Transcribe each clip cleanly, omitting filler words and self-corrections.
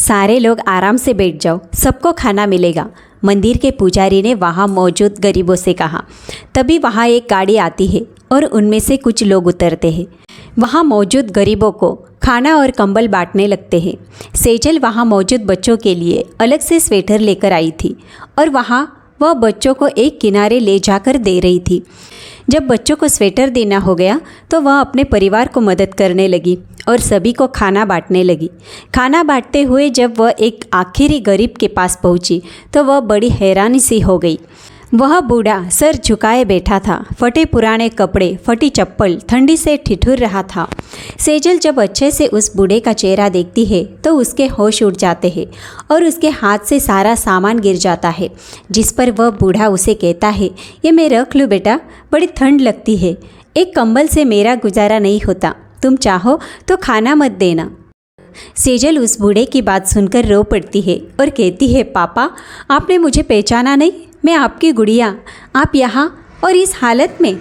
सारे लोग आराम से बैठ जाओ, सबको खाना मिलेगा, मंदिर के पुजारी ने वहाँ मौजूद गरीबों से कहा। तभी वहाँ एक गाड़ी आती है और उनमें से कुछ लोग उतरते हैं। वहाँ मौजूद गरीबों को खाना और कंबल बांटने लगते हैं। सेजल वहाँ मौजूद बच्चों के लिए अलग से स्वेटर लेकर आई थी और वहाँ वह बच्चों को एक किनारे ले जाकर दे रही थी। जब बच्चों को स्वेटर देना हो गया तो वह अपने परिवार को मदद करने लगी और सभी को खाना बांटने लगी। खाना बांटते हुए जब वह एक आखिरी गरीब के पास पहुंची तो वह बड़ी हैरानी सी हो गई। वह बूढ़ा सर झुकाए बैठा था, फटे पुराने कपड़े, फटी चप्पल, ठंडी से ठिठुर रहा था। सेजल जब अच्छे से उस बूढ़े का चेहरा देखती है तो उसके होश उड़ जाते हैं और उसके हाथ से सारा सामान गिर जाता है, जिस पर वह बूढ़ा उसे कहता है, ये मैं रख लूँ बेटा, बड़ी ठंड लगती है, एक कंबल से मेरा गुजारा नहीं होता, तुम चाहो तो खाना मत देना। सेजल उस बूढ़े की बात सुनकर रो पड़ती है और कहती है, पापा आपने मुझे पहचाना नहीं, मैं आपकी गुड़िया, आप यहाँ और इस हालत में।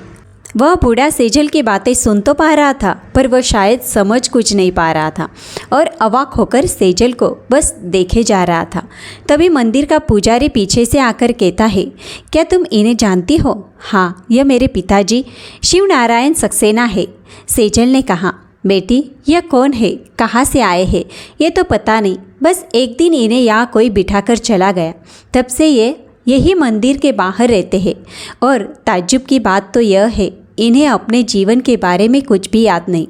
वह बूढ़ा सेजल की बातें सुन तो पा रहा था पर वह शायद समझ कुछ नहीं पा रहा था और अवाक होकर सेजल को बस देखे जा रहा था। तभी मंदिर का पुजारी पीछे से आकर कहता है, क्या तुम इन्हें जानती हो? हाँ, यह मेरे पिताजी शिव नारायण सक्सेना है। सेजल ने कहा, बेटी यह कौन है, कहाँ से आए हैं, ये तो पता नहीं, बस एक दिन इन्हें यहाँ कोई बिठाकर चला गया, तब से ये यही मंदिर के बाहर रहते हैं। और ताज्जुब की बात तो यह है, इन्हें अपने जीवन के बारे में कुछ भी याद नहीं।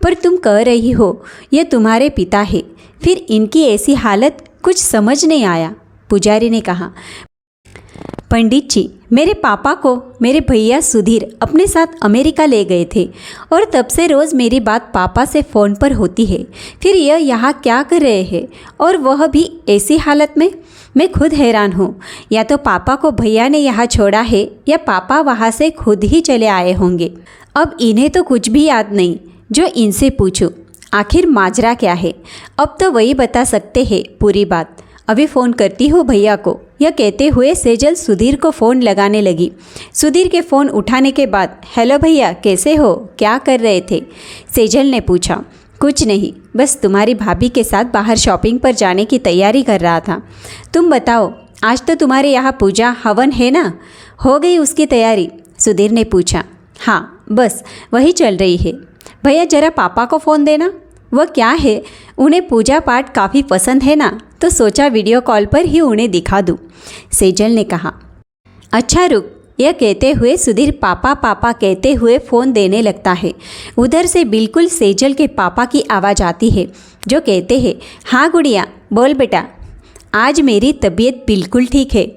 पर तुम कह रही हो ये तुम्हारे पिता है, फिर इनकी ऐसी हालत कुछ समझ नहीं आया। पुजारी ने कहा, पंडित जी, मेरे पापा को मेरे भैया सुधीर अपने साथ अमेरिका ले गए थे और तब से रोज़ मेरी बात पापा से फ़ोन पर होती है। फिर यह यहाँ क्या कर रहे हैं और वह भी ऐसी हालत में? मैं खुद हैरान हूँ, या तो पापा को भैया ने यहाँ छोड़ा है या पापा वहाँ से खुद ही चले आए होंगे। अब इन्हें तो कुछ भी याद नहीं, जो इनसे पूछूं आखिर माजरा क्या है। अब तो वही बता सकते हैं पूरी बात। अभी फ़ोन करती हूँ भैया को। यह कहते हुए सेजल सुधीर को फ़ोन लगाने लगी। सुधीर के फ़ोन उठाने के बाद, हेलो भैया, कैसे हो, क्या कर रहे थे? सेजल ने पूछा। कुछ नहीं, बस तुम्हारी भाभी के साथ बाहर शॉपिंग पर जाने की तैयारी कर रहा था। तुम बताओ, आज तो तुम्हारे यहाँ पूजा हवन है ना, हो गई उसकी तैयारी? सुधीर ने पूछा। हाँ, बस वही चल रही है। भैया ज़रा पापा को फ़ोन देना। वह क्या है, उन्हें पूजा पाठ काफ़ी पसंद है ना, तो सोचा वीडियो कॉल पर ही उन्हें दिखा दूँ। सेजल ने कहा। अच्छा रुक, यह कहते हुए सुधीर पापा पापा कहते हुए फ़ोन देने लगता है। उधर से बिल्कुल सेजल के पापा की आवाज़ आती है, जो कहते हैं, हाँ गुड़िया बोल बेटा, आज मेरी तबीयत बिल्कुल ठीक है,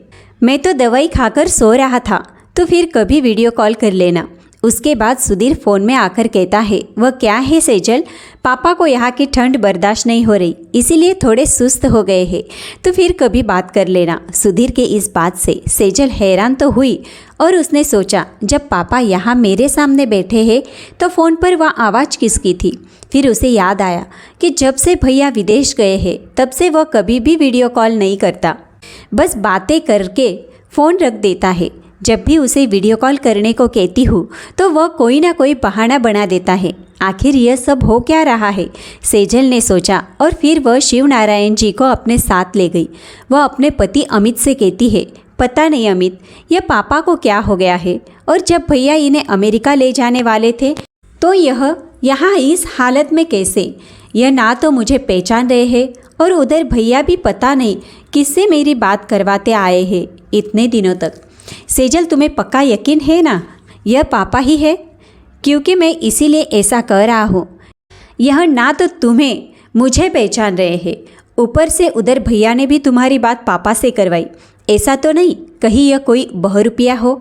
मैं तो दवाई खाकर सो रहा था, तो फिर कभी वीडियो कॉल कर लेना। उसके बाद सुधीर फ़ोन में आकर कहता है, वह क्या है सेजल, पापा को यहाँ की ठंड बर्दाश्त नहीं हो रही, इसीलिए थोड़े सुस्त हो गए हैं, तो फिर कभी बात कर लेना। सुधीर के इस बात से सेजल हैरान तो हुई और उसने सोचा, जब पापा यहाँ मेरे सामने बैठे हैं तो फ़ोन पर वह आवाज़ किसकी थी? फिर उसे याद आया कि जब से भैया विदेश गए हैं तब से वह कभी भी वीडियो कॉल नहीं करता, बस बातें करके फ़ोन रख देता है। जब भी उसे वीडियो कॉल करने को कहती हूँ तो वह कोई ना कोई बहाना बना देता है। आखिर यह सब हो क्या रहा है? सेजल ने सोचा और फिर वह शिव नारायण जी को अपने साथ ले गई। वह अपने पति अमित से कहती है, पता नहीं अमित, यह पापा को क्या हो गया है, और जब भैया इन्हें अमेरिका ले जाने वाले थे तो यह यहाँ इस हालत में कैसे? यह ना तो मुझे पहचान रहे हैं और उधर भैया भी पता नहीं किससे मेरी बात करवाते आए हैं इतने दिनों तक। सेजल, तुम्हें पक्का यकीन है ना यह पापा ही है? क्योंकि मैं इसीलिए ऐसा कह रहा हूँ। यह ना तो तुम्हें मुझे पहचान रहे हैं, ऊपर से उधर भैया ने भी तुम्हारी बात पापा से करवाई। ऐसा तो नहीं कहीं यह कोई बहुरूपिया हो?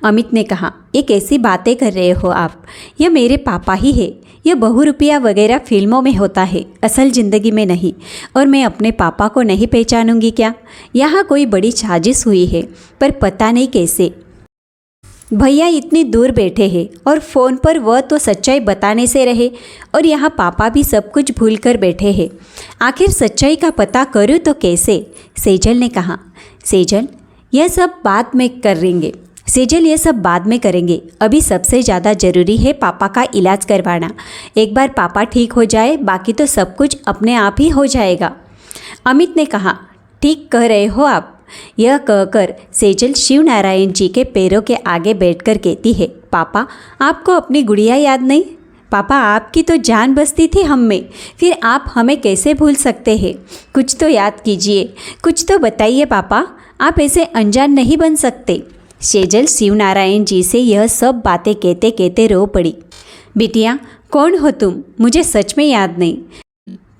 अमित ने कहा, ये कैसी बातें कर रहे हो आप, यह मेरे पापा ही है। यह बहुरूपिया वगैरह फिल्मों में होता है, असल ज़िंदगी में नहीं। और मैं अपने पापा को नहीं पहचानूंगी क्या? यहाँ कोई बड़ी साजिश हुई है, पर पता नहीं कैसे। भैया इतनी दूर बैठे हैं और फ़ोन पर वह तो सच्चाई बताने से रहे, और यहाँ पापा भी सब कुछ भूल कर बैठे हैं। आखिर सच्चाई का पता करूँ तो कैसे? सेजल ने कहा। सेजल, यह सब बाद में करेंगे। सेजल, ये सब बाद में करेंगे, अभी सबसे ज़्यादा ज़रूरी है पापा का इलाज करवाना। एक बार पापा ठीक हो जाए बाकी तो सब कुछ अपने आप ही हो जाएगा। अमित ने कहा, ठीक कह रहे हो आप। यह कहकर सेजल शिव नारायण जी के पैरों के आगे बैठकर कहती है, पापा आपको अपनी गुड़िया याद नहीं? पापा आपकी तो जान बसती थी हम में, फिर आप हमें कैसे भूल सकते हैं? कुछ तो याद कीजिए, कुछ तो बताइए पापा, आप ऐसे अनजान नहीं बन सकते। सेजल शिव नारायण जी से यह सब बातें कहते कहते रो पड़ी। बिटिया कौन हो तुम? मुझे सच में याद नहीं,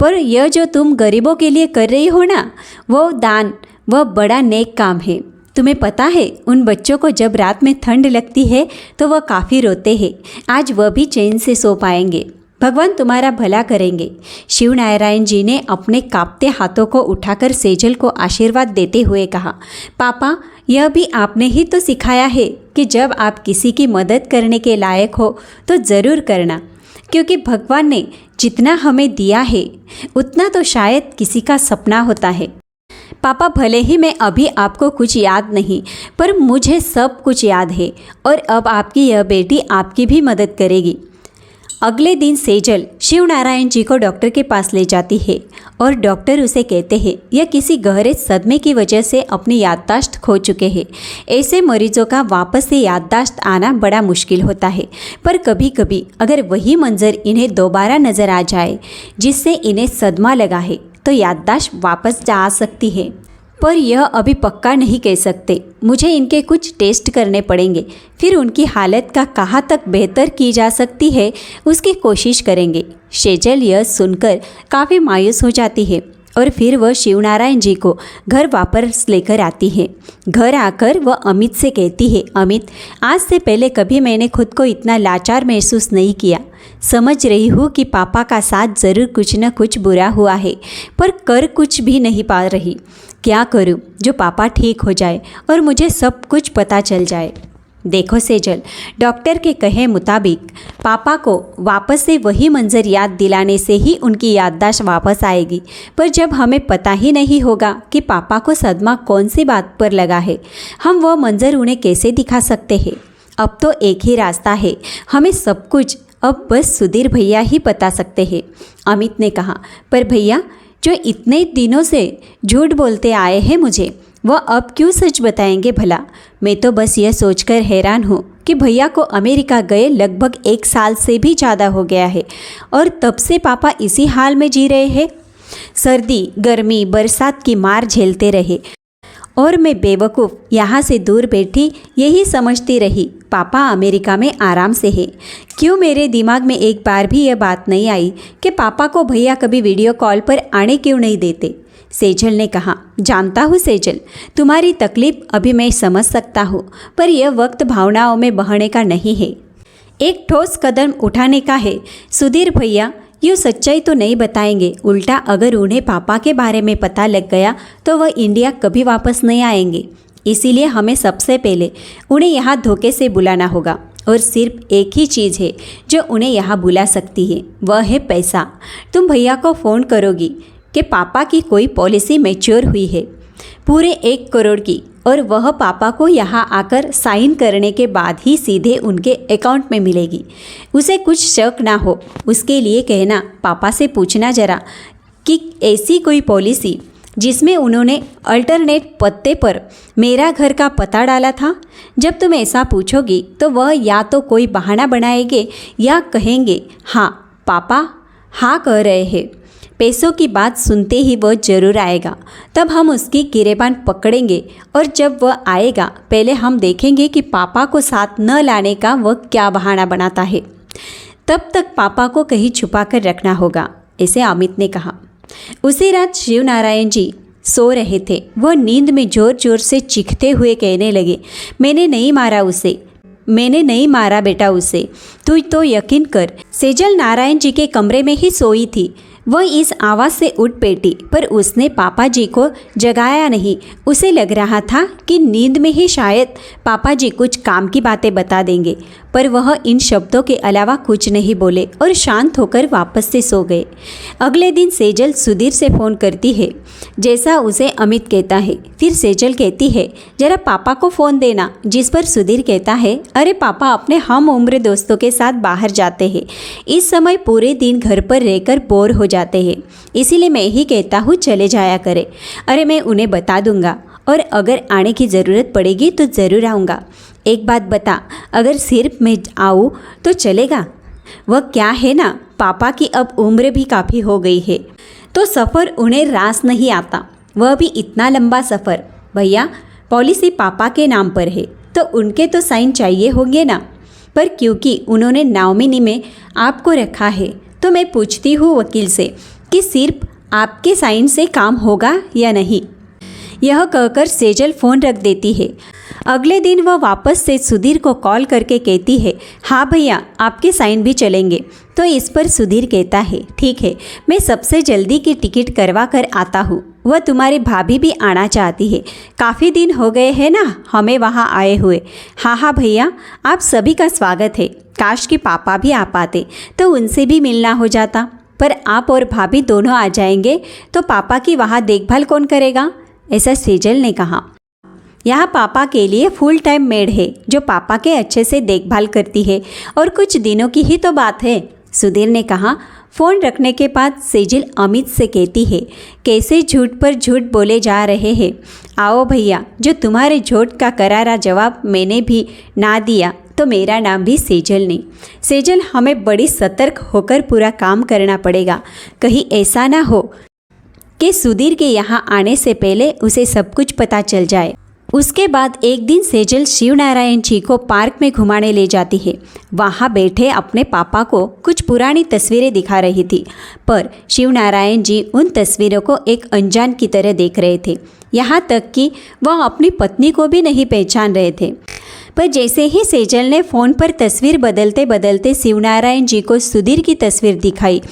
पर यह जो तुम गरीबों के लिए कर रही हो ना, वो दान, वह बड़ा नेक काम है। तुम्हें पता है उन बच्चों को जब रात में ठंड लगती है तो वह काफ़ी रोते हैं। आज वह भी चैन से सो पाएंगे। भगवान तुम्हारा भला करेंगे। शिव नारायण जी ने अपने कांपते हाथों को उठाकर सेजल को आशीर्वाद देते हुए कहा, पापा यह भी आपने ही तो सिखाया है कि जब आप किसी की मदद करने के लायक हो तो ज़रूर करना, क्योंकि भगवान ने जितना हमें दिया है उतना तो शायद किसी का सपना होता है। पापा भले ही मैं अभी आपको कुछ याद नहीं, पर मुझे सब कुछ याद है, और अब आपकी यह बेटी आपकी भी मदद करेगी। अगले दिन सेजल शिव नारायण जी को डॉक्टर के पास ले जाती है और डॉक्टर उसे कहते हैं यह किसी गहरे सदमे की वजह से अपनी याददाश्त खो चुके हैं। ऐसे मरीजों का वापस से याददाश्त आना बड़ा मुश्किल होता है, पर कभी कभी अगर वही मंजर इन्हें दोबारा नज़र आ जाए जिससे इन्हें सदमा लगा है तो याददाश्त वापस जा सकती है। पर यह अभी पक्का नहीं कह सकते। मुझे इनके कुछ टेस्ट करने पड़ेंगे, फिर उनकी हालत का कहाँ तक बेहतर की जा सकती है उसकी कोशिश करेंगे। सेजल यह सुनकर काफ़ी मायूस हो जाती है और फिर वह शिवनारायण जी को घर वापस लेकर आती है। घर आकर वह अमित से कहती है, अमित आज से पहले कभी मैंने खुद को इतना लाचार महसूस नहीं किया। समझ रही हूँ कि पापा का साथ ज़रूर कुछ न कुछ बुरा हुआ है, पर कर कुछ भी नहीं पा रही। क्या करूँ जो पापा ठीक हो जाए और मुझे सब कुछ पता चल जाए। देखो सेजल, डॉक्टर के कहे मुताबिक पापा को वापस से वही मंजर याद दिलाने से ही उनकी याददाश्त वापस आएगी, पर जब हमें पता ही नहीं होगा कि पापा को सदमा कौन सी बात पर लगा है, हम वह मंजर उन्हें कैसे दिखा सकते हैं। अब तो एक ही रास्ता है, हमें सब कुछ अब बस सुधीर भैया ही बता सकते हैं। अमित ने कहा, पर भैया जो इतने दिनों से झूठ बोलते आए हैं मुझे, वह अब क्यों सच बताएंगे भला। मैं तो बस यह सोचकर हैरान हूँ कि भैया को अमेरिका गए लगभग 1 साल से भी ज़्यादा हो गया है और तब से पापा इसी हाल में जी रहे हैं। सर्दी गर्मी बरसात की मार झेलते रहे और मैं बेवकूफ़ यहाँ से दूर बैठी यही समझती रही पापा अमेरिका में आराम से है। क्यों मेरे दिमाग में एक बार भी यह बात नहीं आई कि पापा को भैया कभी वीडियो कॉल पर आने क्यों नहीं देते। सेजल ने कहा, जानता हूँ सेजल, तुम्हारी तकलीफ अभी मैं समझ सकता हूँ, पर यह वक्त भावनाओं में बहने का नहीं है, एक ठोस कदम उठाने का है। सुधीर भैया यूँ सच्चाई तो नहीं बताएंगे, उल्टा अगर उन्हें पापा के बारे में पता लग गया तो वह इंडिया कभी वापस नहीं आएंगे। इसीलिए हमें सबसे पहले उन्हें यहाँ धोखे से बुलाना होगा, और सिर्फ एक ही चीज़ है जो उन्हें यहाँ बुला सकती है, वह है पैसा। तुम भैया को फ़ोन करोगी कि पापा की कोई पॉलिसी मैच्योर हुई है पूरे 1 करोड़ की, और वह पापा को यहाँ आकर साइन करने के बाद ही सीधे उनके अकाउंट में मिलेगी। उसे कुछ शक ना हो उसके लिए कहना, पापा से पूछना जरा कि ऐसी कोई पॉलिसी जिसमें उन्होंने अल्टरनेट पत्ते पर मेरा घर का पता डाला था। जब तुम ऐसा पूछोगी तो वह या तो कोई बहाना बनाएंगे या कहेंगे हाँ पापा हाँ कह रहे हैं। पैसों की बात सुनते ही वह जरूर आएगा, तब हम उसकी गिरेबान पकड़ेंगे, और जब वह आएगा पहले हम देखेंगे कि पापा को साथ न लाने का वह क्या बहाना बनाता है। तब तक पापा को कहीं छुपा कर रखना होगा, ऐसे अमित ने कहा। उसी रात शिव नारायण जी सो रहे थे। वह नींद में जोर जोर से चीखते हुए कहने लगे, मैंने नहीं मारा उसे, मैंने नहीं मारा बेटा उसे, तू तो यकीन कर। सेजल नारायण जी के कमरे में ही सोई थी। वह इस आवाज़ से उठ बैठी, पर उसने पापा जी को जगाया नहीं। उसे लग रहा था कि नींद में ही शायद पापा जी कुछ काम की बातें बता देंगे, पर वह इन शब्दों के अलावा कुछ नहीं बोले और शांत होकर वापस से सो गए। अगले दिन सेजल सुधीर से फ़ोन करती है जैसा उसे अमित कहता है। फिर सेजल कहती है, जरा पापा को फ़ोन देना, जिस पर सुधीर कहता है, अरे पापा अपने हम उम्र दोस्तों के साथ बाहर जाते हैं, इस समय पूरे दिन घर पर रहकर बोर हो जाते हैं, इसीलिए मैं ही कहता हूँ चले जाया करे। अरे मैं उन्हें बता दूंगा, और अगर आने की ज़रूरत पड़ेगी तो ज़रूर आऊँगा। एक बात बता, अगर सिर्फ मैं आऊँ तो चलेगा? वह क्या है ना, पापा की अब उम्र भी काफ़ी हो गई है, तो सफ़र उन्हें रास नहीं आता, वह भी इतना लंबा सफ़र। भैया, पॉलिसी पापा के नाम पर है तो उनके तो साइन चाहिए होंगे ना, पर क्योंकि उन्होंने नॉमिनी में आपको रखा है तो मैं पूछती हूँ वकील से कि सिर्फ आपके साइन से काम होगा या नहीं। यह कहकर सेजल फ़ोन रख देती है। अगले दिन वह वापस से सुधीर को कॉल करके कहती है, हाँ भैया, आपके साइन भी चलेंगे। तो इस पर सुधीर कहता है, ठीक है, मैं सबसे जल्दी की टिकट करवा कर आता हूँ। वह तुम्हारी भाभी भी आना चाहती है, काफ़ी दिन हो गए हैं ना हमें वहाँ आए हुए। हाँ हाँ भैया, आप सभी का स्वागत है। काश कि पापा भी आ पाते तो उनसे भी मिलना हो जाता, पर आप और भाभी दोनों आ जाएंगे तो पापा की वहाँ देखभाल कौन करेगा? ऐसा सेजल ने कहा। यहाँ पापा के लिए फुल टाइम मेड है जो पापा के अच्छे से देखभाल करती है, और कुछ दिनों की ही तो बात है, सुधीर ने कहा। फ़ोन रखने के बाद सेजल अमित से कहती है, कैसे झूठ पर झूठ बोले जा रहे हैं। आओ भैया, जो तुम्हारे झूठ का करारा जवाब मैंने भी ना दिया तो मेरा नाम भी सेजल नहीं। सेजल, हमें बड़ी सतर्क होकर पूरा काम करना पड़ेगा, कहीं ऐसा ना हो कि सुधीर के यहाँ आने से पहले उसे सब कुछ पता चल जाए। उसके बाद एक दिन सेजल शिव नारायण जी को पार्क में घुमाने ले जाती है। वहाँ बैठे अपने पापा को कुछ पुरानी तस्वीरें दिखा रही थी, पर शिव नारायण जी उन तस्वीरों को एक अनजान की तरह देख रहे थे। यहाँ तक कि वह अपनी पत्नी को भी नहीं पहचान रहे थे। पर जैसे ही सेजल ने फ़ोन पर तस्वीर बदलते बदलते शिव नारायण जी को सुधीर की तस्वीर दिखाई,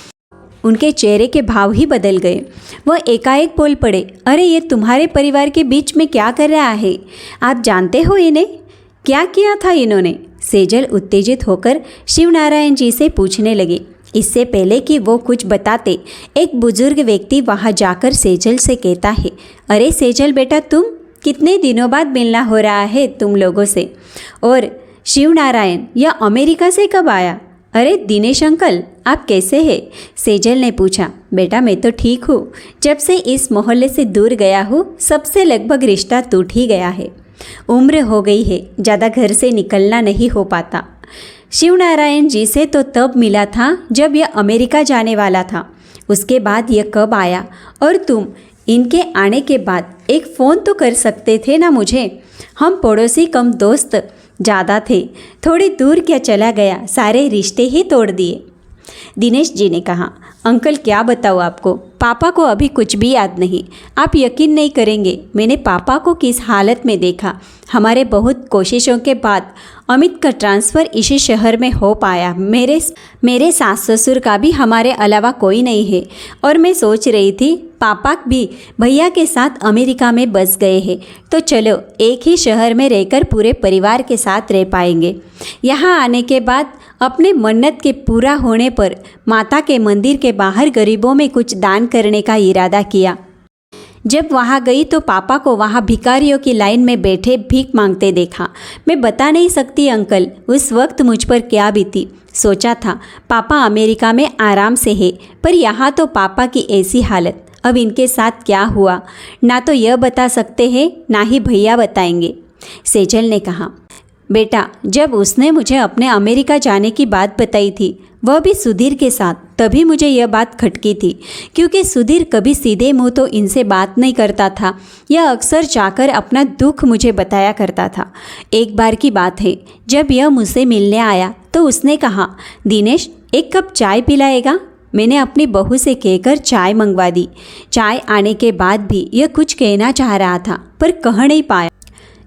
उनके चेहरे के भाव ही बदल गए। वह एकाएक बोल पड़े, अरे ये तुम्हारे परिवार के बीच में क्या कर रहा है? आप जानते हो इन्हें? क्या किया था इन्होंने? सेजल उत्तेजित होकर शिव नारायण जी से पूछने लगी। इससे पहले कि वो कुछ बताते, एक बुजुर्ग व्यक्ति वहाँ जाकर सेजल से कहता है, अरे सेजल बेटा, तुम कितने दिनों बाद मिलना हो रहा है तुम लोगों से। और शिव नारायण यह अमेरिका से कब आया? अरे दिनेश अंकल, आप कैसे हैं? सेजल ने पूछा। बेटा, मैं तो ठीक हूँ। जब से इस मोहल्ले से दूर गया हूँ, सबसे लगभग रिश्ता टूट ही गया है। उम्र हो गई है, ज़्यादा घर से निकलना नहीं हो पाता। शिव नारायण जी से तो तब मिला था जब यह अमेरिका जाने वाला था। उसके बाद यह कब आया? और तुम इनके आने के बाद एक फ़ोन तो कर सकते थे ना मुझे। हम पड़ोसी कम दोस्त ज़्यादा थे, थोड़ी दूर क्या चला गया, सारे रिश्ते ही तोड़ दिए। दिनेश जी ने कहा, अंकल क्या बताऊँ आपको, पापा को अभी कुछ भी याद नहीं। आप यकीन नहीं करेंगे, मैंने पापा को किस हालत में देखा। हमारे बहुत कोशिशों के बाद अमित का ट्रांसफ़र इसी शहर में हो पाया। मेरे सास ससुर का भी हमारे अलावा कोई नहीं है, और मैं सोच रही थी पापा भी भैया के साथ अमेरिका में बस गए हैं, तो चलो एक ही शहर में रहकर पूरे परिवार के साथ रह पाएंगे। यहाँ आने के बाद अपने मन्नत के पूरा होने पर माता के मंदिर के बाहर गरीबों में कुछ दान करने का इरादा किया। जब वहाँ गई तो पापा को वहाँ भिखारियों की लाइन में बैठे भीख मांगते देखा। मैं बता नहीं सकती अंकल, उस वक्त मुझ पर क्या बीती। सोचा था पापा अमेरिका में आराम से है, पर यहाँ तो पापा की ऐसी हालत। अब इनके साथ क्या हुआ, ना तो यह बता सकते हैं, ना ही भैया बताएंगे। सेजल ने कहा, बेटा, जब उसने मुझे अपने अमेरिका जाने की बात बताई थी, वह भी सुधीर के साथ, तभी मुझे यह बात खटकी थी, क्योंकि सुधीर कभी सीधे मुंह तो इनसे बात नहीं करता था। यह अक्सर जाकर अपना दुख मुझे बताया करता था। एक बार की बात है, जब यह मुझसे मिलने आया तो उसने कहा, दिनेश, एक कप चाय पिलाएगा? मैंने अपनी बहू से कहकर चाय मंगवा दी। चाय आने के बाद भी यह कुछ कहना चाह रहा था, पर कह नहीं पाया।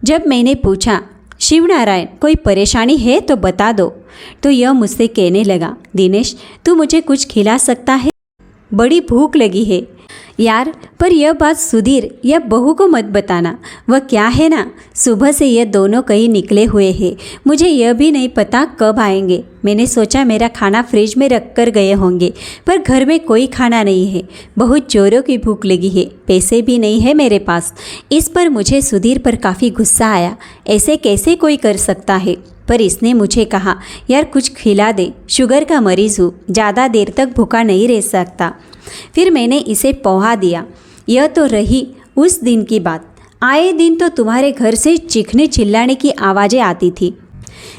जब मैंने पूछा, शिव नारायण, कोई परेशानी है तो बता दो, तो यह मुझसे कहने लगा, दिनेश, तू मुझे कुछ खिला सकता है? बड़ी भूख लगी है यार। पर यह बात सुधीर या बहू को मत बताना। वह क्या है ना, सुबह से यह दोनों कहीं निकले हुए हैं, मुझे यह भी नहीं पता कब आएंगे। मैंने सोचा मेरा खाना फ्रिज में रख कर गए होंगे, पर घर में कोई खाना नहीं है। बहुत जोरों की भूख लगी है, पैसे भी नहीं है मेरे पास। इस पर मुझे सुधीर पर काफ़ी गुस्सा आया। ऐसे कैसे कोई कर सकता है? पर इसने मुझे कहा, यार कुछ खिला दे, शुगर का मरीज़ हूँ, ज़्यादा देर तक भूखा नहीं रह सकता। फिर मैंने इसे पहुँचा दिया। यह तो रही उस दिन की बात। आए दिन तो तुम्हारे घर से चीखने चिल्लाने की आवाज़ें आती थी,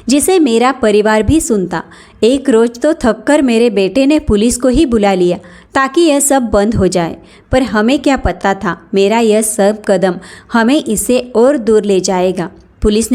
जिसे मेरा परिवार भी सुनता। एक रोज़ तो थककर मेरे बेटे ने पुलिस को ही बुला लिया ताकि यह सब बंद हो जाए। पर हमें क्या पता था मेरा यह सब कदम हमें इससे और दूर ले जाएगा। पुलिस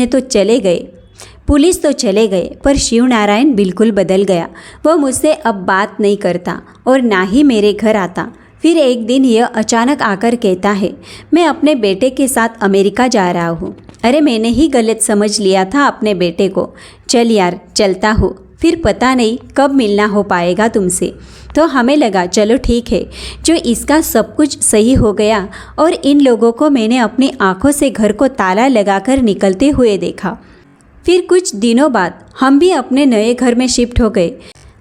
तो चले गए, पर शिव नारायण बिल्कुल बदल गया। वह मुझसे अब बात नहीं करता और ना ही मेरे घर आता। फिर एक दिन यह अचानक आकर कहता है, मैं अपने बेटे के साथ अमेरिका जा रहा हूँ। अरे मैंने ही गलत समझ लिया था अपने बेटे को। चल यार, चलता हूँ, फिर पता नहीं कब मिलना हो पाएगा तुमसे। तो हमें लगा चलो ठीक है। जो इसका सब कुछ सही हो गया और इन लोगों को मैंने अपनी आंखों से घर को ताला लगाकर निकलते हुए देखा। फिर कुछ दिनों बाद हम भी अपने नए घर में शिफ्ट हो गए।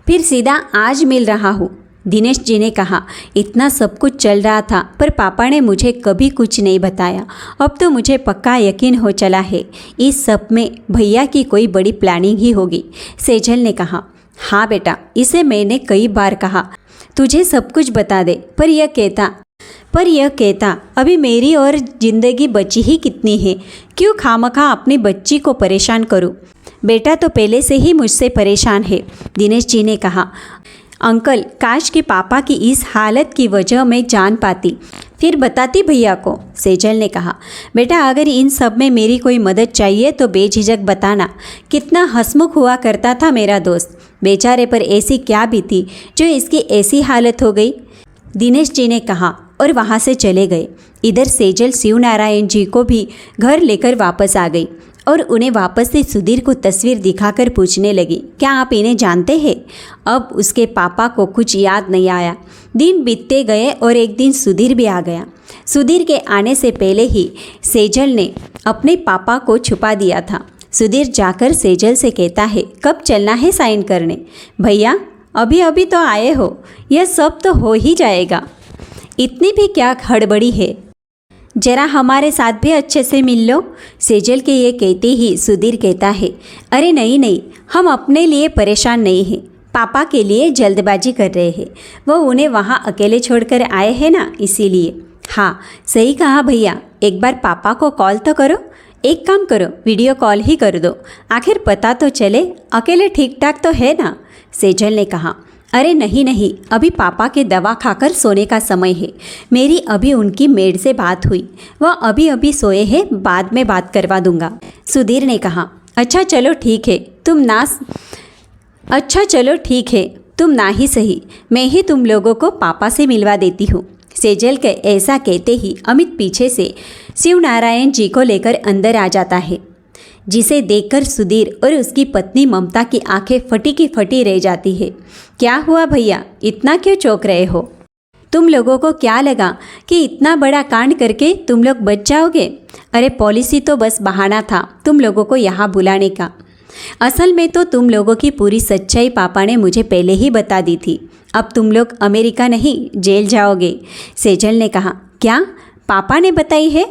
फिर सीधा आज मिल रहा हूँ। दिनेश जी ने कहा, इतना सब कुछ चल रहा था पर पापा ने मुझे कभी कुछ नहीं बताया। अब तो मुझे पक्का यकीन हो चला है इस सब में भैया की कोई बड़ी प्लानिंग ही होगी। सेजल ने कहा, हाँ बेटा, इसे मैंने कई बार कहा तुझे सब कुछ बता दे, पर यह कहता अभी मेरी और ज़िंदगी बची ही कितनी है, क्यों खामखा अपनी बच्ची को परेशान करूं। बेटा तो पहले से ही मुझसे परेशान है। दिनेश जी ने कहा, अंकल, काश कि पापा की इस हालत की वजह मैं जान पाती, फिर बताती भैया को। सेजल ने कहा, बेटा अगर इन सब में मेरी कोई मदद चाहिए तो बेझिझक बताना। कितना हंसमुख हुआ करता था मेरा दोस्त, बेचारे पर ऐसी क्या बीती जो इसकी ऐसी हालत हो गई। दिनेश जी ने कहा और वहाँ से चले गए। इधर सेजल शिव नारायण जी को भी घर लेकर वापस आ गई और उन्हें वापस से सुधीर को तस्वीर दिखाकर पूछने लगी, क्या आप इन्हें जानते हैं? अब उसके पापा को कुछ याद नहीं आया। दिन बीतते गए और एक दिन सुधीर भी आ गया। सुधीर के आने से पहले ही सेजल ने अपने पापा को छुपा दिया था। सुधीर जाकर सेजल से कहता है, कब चलना है साइन करने? भैया अभी अभी तो आए हो, यह सब तो हो ही जाएगा, इतनी भी क्या हड़बड़ी है, जरा हमारे साथ भी अच्छे से मिल लो। सेजल के ये कहते ही सुधीर कहता है, अरे नहीं, हम अपने लिए परेशान नहीं हैं, पापा के लिए जल्दबाजी कर रहे हैं। वो उन्हें वहाँ अकेले छोड़कर आए हैं ना, इसीलिए। हाँ सही कहा भैया, एक बार पापा को कॉल तो करो। एक काम करो, वीडियो कॉल ही कर दो, आखिर पता तो चले अकेले ठीक ठाक तो है ना। सेजल ने कहा, अरे नहीं, अभी पापा के दवा खाकर सोने का समय है। मेरी अभी उनकी मेड से बात हुई, वह अभी सोए हैं, बाद में बात करवा दूंगा। सुधीर ने कहा, अच्छा चलो ठीक है, तुम ना ही सही, मैं ही तुम लोगों को पापा से मिलवा देती हूँ। सेजल के ऐसा कहते ही अमित पीछे से शिव नारायण जी को लेकर अंदर आ जाता है, जिसे देखकर सुधीर और उसकी पत्नी ममता की आंखें फटी की फटी रह जाती है। क्या हुआ भैया, इतना क्यों चौंक रहे हो? तुम लोगों को क्या लगा कि इतना बड़ा कांड करके तुम लोग बच जाओगे? अरे पॉलिसी तो बस बहाना था तुम लोगों को यहाँ बुलाने का। असल में तो तुम लोगों की पूरी सच्चाई पापा ने मुझे पहले ही बता दी थी। अब तुम लोग अमेरिका नहीं, जेल जाओगे। सेजल ने कहा, क्या पापा ने बताई है?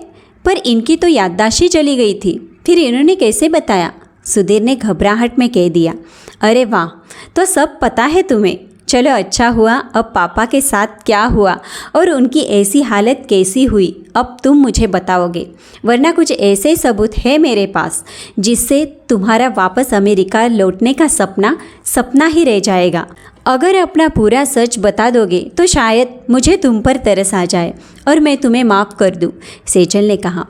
पर इनकी तो याददाश्त ही चली गई थी, फिर इन्होंने कैसे बताया? सुधीर ने घबराहट में कह दिया। अरे वाह, तो सब पता है तुम्हें। चलो अच्छा हुआ, अब पापा के साथ क्या हुआ और उनकी ऐसी हालत कैसी हुई अब तुम मुझे बताओगे, वरना कुछ ऐसे सबूत है मेरे पास जिससे तुम्हारा वापस अमेरिका लौटने का सपना ही रह जाएगा। अगर अपना पूरा सच बता दोगे तो शायद मुझे तुम पर तरस आ जाए और मैं तुम्हें माफ़ कर दूं। सेजल ने कहा,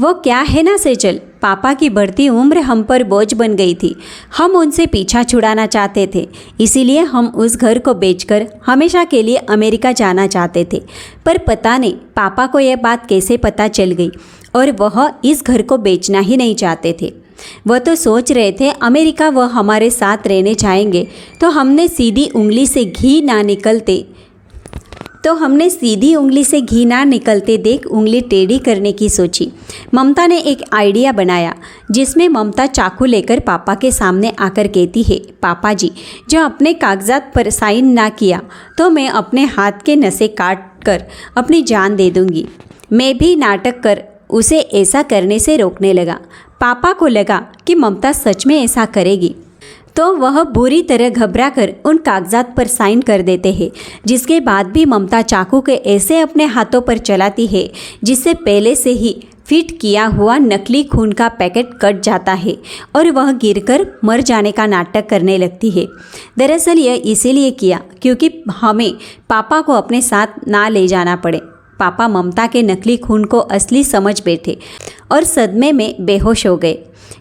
वो क्या है ना सेजल, पापा की बढ़ती उम्र हम पर बोझ बन गई थी। हम उनसे पीछा छुड़ाना चाहते थे, इसीलिए हम उस घर को बेचकर हमेशा के लिए अमेरिका जाना चाहते थे। पर पता नहीं पापा को यह बात कैसे पता चल गई और वह इस घर को बेचना ही नहीं चाहते थे। वह तो सोच रहे थे अमेरिका वह हमारे साथ रहने जाएंगे तो हमने सीधी उंगली से घी ना निकलते देख उंगली टेढ़ी करने की सोची। ममता ने एक आइडिया बनाया जिसमें ममता चाकू लेकर पापा के सामने आकर कहती है, पापा जी, जो अपने कागजात पर साइन ना किया तो मैं अपने हाथ के नसें काट कर अपनी जान दे दूंगी। मैं भी नाटक कर उसे ऐसा करने से रोकने लगा। पापा को लगा कि ममता सच में ऐसा करेगी तो वह बुरी तरह घबराकर उन कागजात पर साइन कर देते हैं, जिसके बाद भी ममता चाकू के ऐसे अपने हाथों पर चलाती है जिससे पहले से ही फिट किया हुआ नकली खून का पैकेट कट जाता है और वह गिरकर मर जाने का नाटक करने लगती है। दरअसल यह इसीलिए किया क्योंकि हमें पापा को अपने साथ ना ले जाना पड़े। पापा ममता के नकली खून को असली समझ बैठे और सदमे में बेहोश हो गए।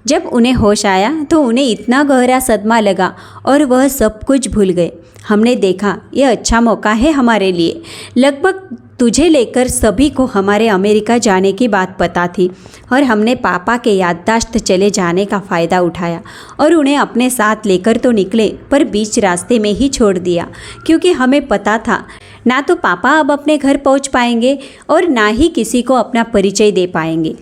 जब उन्हें होश आया तो उन्हें इतना गहरा सदमा लगा और वह सब कुछ भूल गए। हमने देखा यह अच्छा मौका है हमारे लिए। लगभग तुझे लेकर सभी को हमारे अमेरिका जाने की बात पता थी और हमने पापा के याददाश्त चले जाने का फ़ायदा उठाया और उन्हें अपने साथ लेकर तो निकले, पर बीच रास्ते में ही छोड़ दिया क्योंकि हमें पता था ना तो पापा अब अपने घर पहुंच पाएंगे और ना ही किसी को अपना परिचय दे पाएंगे।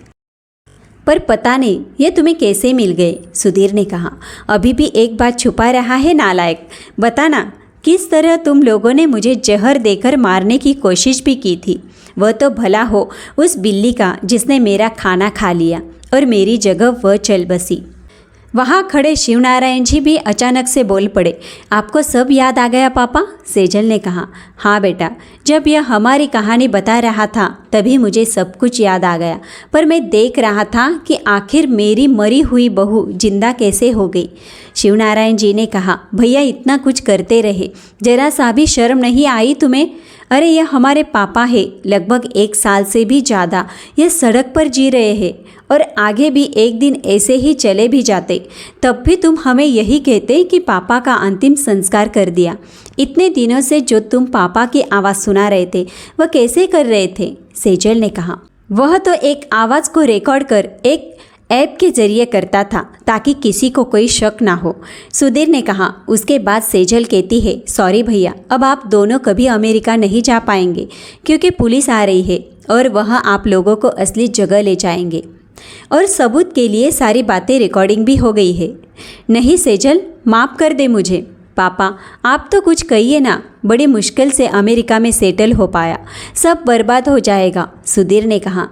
पर पता नहीं ये तुम्हें कैसे मिल गए, सुधीर ने कहा। अभी भी एक बात छुपा रहा है नालायक। बताना किस तरह तुम लोगों ने मुझे जहर देकर मारने की कोशिश भी की थी। वह तो भला हो उस बिल्ली का जिसने मेरा खाना खा लिया और मेरी जगह वह चल बसी। वहाँ खड़े शिवनारायण जी भी अचानक से बोल पड़े। आपको सब याद आ गया पापा? सेजल ने कहा। हाँ बेटा, जब यह हमारी कहानी बता रहा था तभी मुझे सब कुछ याद आ गया, पर मैं देख रहा था कि आखिर मेरी मरी हुई बहू जिंदा कैसे हो गई। शिवनारायण जी ने कहा, भैया इतना कुछ करते रहे, जरा सा भी शर्म नहीं आई तुम्हें? अरे यह हमारे पापा है, लगभग 1 साल से भी ज़्यादा यह सड़क पर जी रहे हैं और आगे भी एक दिन ऐसे ही चले भी जाते। तब भी तुम हमें यही कहते कि पापा का अंतिम संस्कार कर दिया। इतने दिनों से जो तुम पापा की आवाज़ सुना रहे थे वह कैसे कर रहे थे? सेजल ने कहा। वह तो एक आवाज़ को रिकॉर्ड कर एक ऐप के जरिए करता था ताकि किसी को कोई शक ना हो, सुधीर ने कहा। उसके बाद सेजल कहती है, सॉरी भैया, अब आप दोनों कभी अमेरिका नहीं जा पाएंगे क्योंकि पुलिस आ रही है और वह आप लोगों को असली जगह ले जाएंगे और सबूत के लिए सारी बातें रिकॉर्डिंग भी हो गई है। नहीं सेजल, माफ़ कर दे मुझे। पापा आप तो कुछ कहिए ना, बड़ी मुश्किल से अमेरिका में सेटल हो पाया, सब बर्बाद हो जाएगा, सुधीर ने कहा।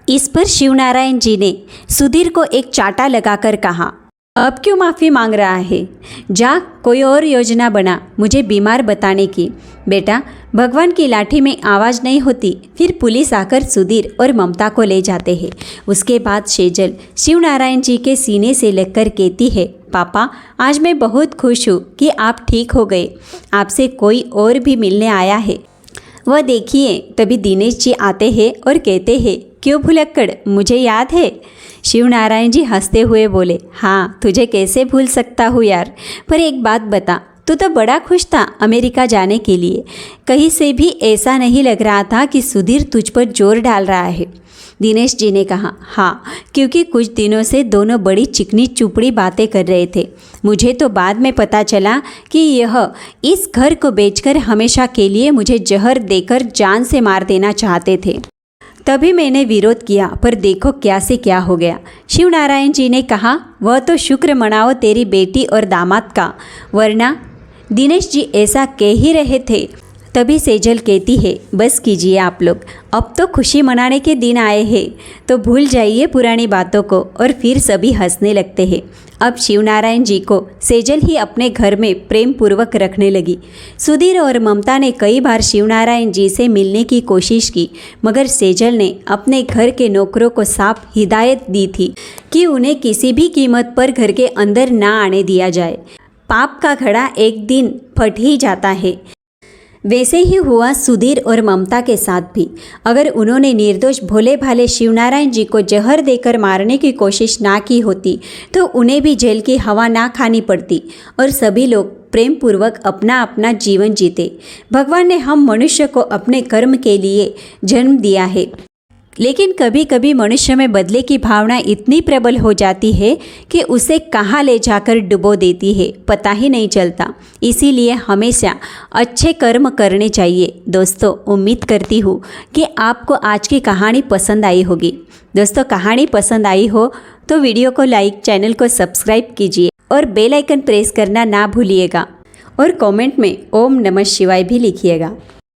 इस पर शिवनारायण जी ने सुधीर को एक चाटा लगाकर कहा, अब क्यों माफ़ी मांग रहा है? जा कोई और योजना बना मुझे बीमार बताने की। बेटा, भगवान की लाठी में आवाज़ नहीं होती। फिर पुलिस आकर सुधीर और ममता को ले जाते हैं। उसके बाद सेजल शिवनारायण जी के सीने से लगकर कहती है, पापा आज मैं बहुत खुश हूँ कि आप ठीक हो गए। आपसे कोई और भी मिलने आया है। वह देखिए तभी दिनेश जी आते हैं और कहते हैं, क्यों भुलक्कड़, मुझे याद है? शिवनारायण जी हंसते हुए बोले, हाँ तुझे कैसे भूल सकता हूँ यार, पर एक बात बता, तू तो बड़ा खुश था अमेरिका जाने के लिए। कहीं से भी ऐसा नहीं लग रहा था कि सुधीर तुझ पर जोर डाल रहा है। दिनेश जी ने कहा, हाँ क्योंकि कुछ दिनों से दोनों बड़ी चिकनी चुपड़ी बातें कर रहे थे। मुझे तो बाद में पता चला कि यह इस घर को बेचकर हमेशा के लिए मुझे जहर देकर जान से मार देना चाहते थे। तभी मैंने विरोध किया, पर देखो क्या से क्या हो गया। शिवनारायण जी ने कहा, वह तो शुक्र मनाओ तेरी बेटी और दामाद का, वरना। दिनेश जी ऐसा कह ही रहे थे तभी सेजल कहती है, बस कीजिए आप लोग, अब तो खुशी मनाने के दिन आए हैं, तो भूल जाइए पुरानी बातों को। और फिर सभी हंसने लगते हैं। अब शिवनारायण जी को सेजल ही अपने घर में प्रेम पूर्वक रखने लगी। सुधीर और ममता ने कई बार शिवनारायण जी से मिलने की कोशिश की, मगर सेजल ने अपने घर के नौकरों को साफ हिदायत दी थी कि उन्हें किसी भी कीमत पर घर के अंदर ना आने दिया जाए। पाप का घड़ा एक दिन फट ही जाता है। वैसे ही हुआ सुधीर और ममता के साथ भी। अगर उन्होंने निर्दोष भोले भाले शिवनारायण जी को जहर देकर मारने की कोशिश ना की होती तो उन्हें भी जेल की हवा ना खानी पड़ती और सभी लोग प्रेम पूर्वक अपना अपना जीवन जीते। भगवान ने हम मनुष्य को अपने कर्म के लिए जन्म दिया है, लेकिन कभी कभी मनुष्य में बदले की भावना इतनी प्रबल हो जाती है कि उसे कहाँ ले जाकर डुबो देती है, पता ही नहीं चलता। इसीलिए हमेशा अच्छे कर्म करने चाहिए। दोस्तों, उम्मीद करती हूँ कि आपको आज की कहानी पसंद आई होगी। दोस्तों, कहानी पसंद आई हो तो वीडियो को लाइक, चैनल को सब्सक्राइब कीजिए और बेल आइकन प्रेस करना ना भूलिएगा और कमेंट में ओम नमः शिवाय भी लिखिएगा।